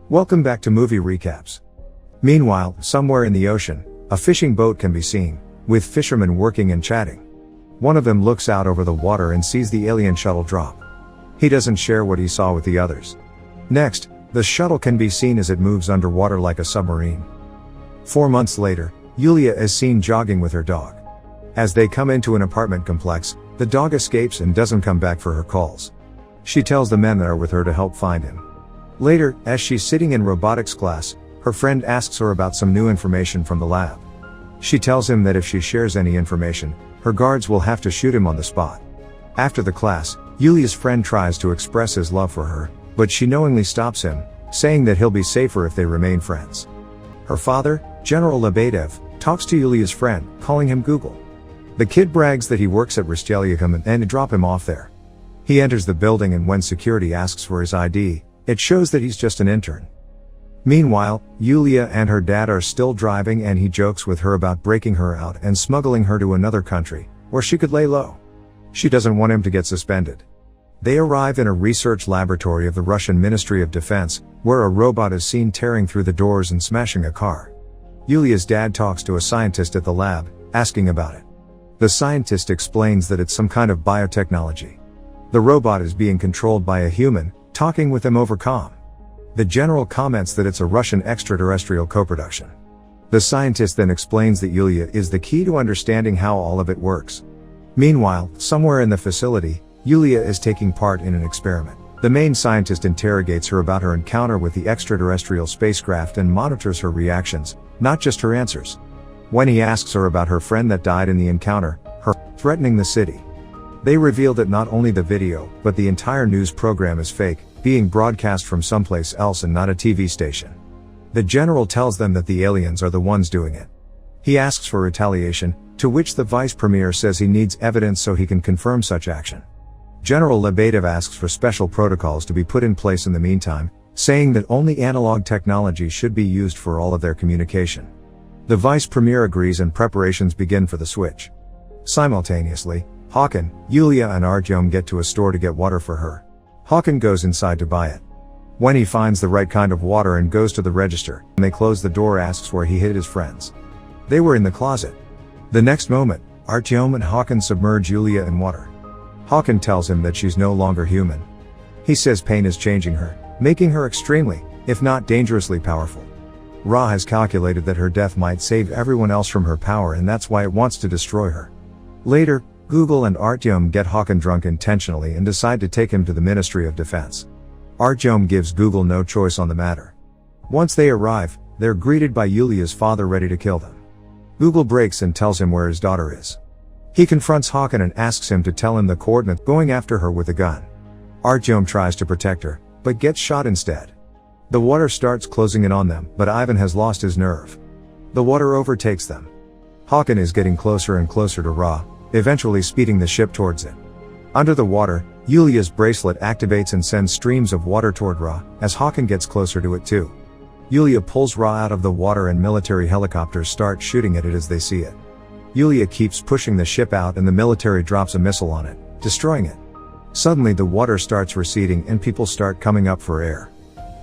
Welcome back to Movie Recaps. Meanwhile, somewhere in the ocean, a fishing boat can be seen, with fishermen working and chatting. One of them looks out over the water and sees the alien shuttle drop. He doesn't share what he saw with the others. Next, the shuttle can be seen as it moves underwater like a submarine. 4 months later, Yulia is seen jogging with her dog. As they come into an apartment complex, the dog escapes and doesn't come back for her calls. She tells the men that are with her to help find him. Later, as she's sitting in robotics class, her friend asks her about some new information from the lab. She tells him that if she shares any information, her guards will have to shoot him on the spot. After the class, Yulia's friend tries to express his love for her, but she knowingly stops him, saying that he'll be safer if they remain friends. Her father, General Lebedev, talks to Yulia's friend, calling him Google. The kid brags that he works at Rostelyakam and drop him off there. He enters the building and when security asks for his ID, it shows that he's just an intern. Meanwhile, Yulia and her dad are still driving and he jokes with her about breaking her out and smuggling her to another country, where she could lay low. She doesn't want him to get suspended. They arrive in a research laboratory of the Russian Ministry of Defense, where a robot is seen tearing through the doors and smashing a car. Yulia's dad talks to a scientist at the lab, asking about it. The scientist explains that it's some kind of biotechnology. The robot is being controlled by a human, talking with them over comm. The general comments that it's a Russian extraterrestrial co-production. The scientist then explains that Yulia is the key to understanding how all of it works. Meanwhile, somewhere in the facility, Yulia is taking part in an experiment. The main scientist interrogates her about her encounter with the extraterrestrial spacecraft and monitors her reactions, not just her answers. When he asks her about her friend that died in the encounter, her threatening the city. They reveal that not only the video, but the entire news program is fake, being broadcast from someplace else and not a TV station. The general tells them that the aliens are the ones doing it. He asks for retaliation, to which the vice premier says he needs evidence so he can confirm such action. General Lebedev asks for special protocols to be put in place in the meantime, saying that only analog technology should be used for all of their communication. The vice premier agrees and preparations begin for the switch. Simultaneously, Hakan, Yulia and Artyom get to a store to get water for her. Hakan goes inside to buy it. When he finds the right kind of water and goes to the register, and they close the door, asks where he hid his friends. They were in the closet. The next moment, Artyom and Hakan submerge Yulia in water. Hakan tells him that she's no longer human. He says pain is changing her, making her extremely, if not dangerously powerful. Ra has calculated that her death might save everyone else from her power and that's why it wants to destroy her. Later, Google and Artyom get Hakan drunk intentionally and decide to take him to the Ministry of Defense. Artyom gives Google no choice on the matter. Once they arrive, they're greeted by Yulia's father ready to kill them. Google breaks and tells him where his daughter is. He confronts Hakan and asks him to tell him the coordinates, going after her with a gun. Artyom tries to protect her, but gets shot instead. The water starts closing in on them, but Ivan has lost his nerve. The water overtakes them. Hakan is getting closer and closer to Ra, eventually speeding the ship towards it. Under the water, Yulia's bracelet activates and sends streams of water toward Ra, as Hakan gets closer to it too. Yulia pulls Ra out of the water and military helicopters start shooting at it as they see it. Yulia keeps pushing the ship out and the military drops a missile on it, destroying it. Suddenly the water starts receding and people start coming up for air.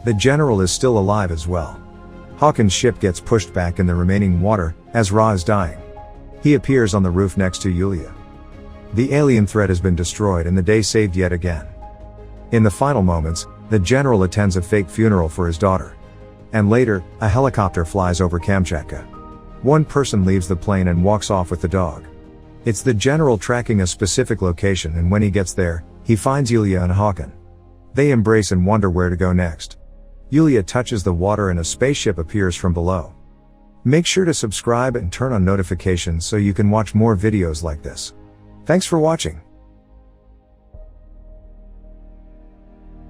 The general is still alive as well. Hakan's ship gets pushed back in the remaining water, as Ra is dying. He appears on the roof next to Yulia. The alien threat has been destroyed and the day saved yet again. In the final moments, the general attends a fake funeral for his daughter. And later, a helicopter flies over Kamchatka. One person leaves the plane and walks off with the dog. It's the general tracking a specific location, and when he gets there, he finds Yulia and Hakan. They embrace and wonder where to go next. Yulia touches the water and a spaceship appears from below. Make sure to subscribe and turn on notifications so you can watch more videos like this. Thanks for watching.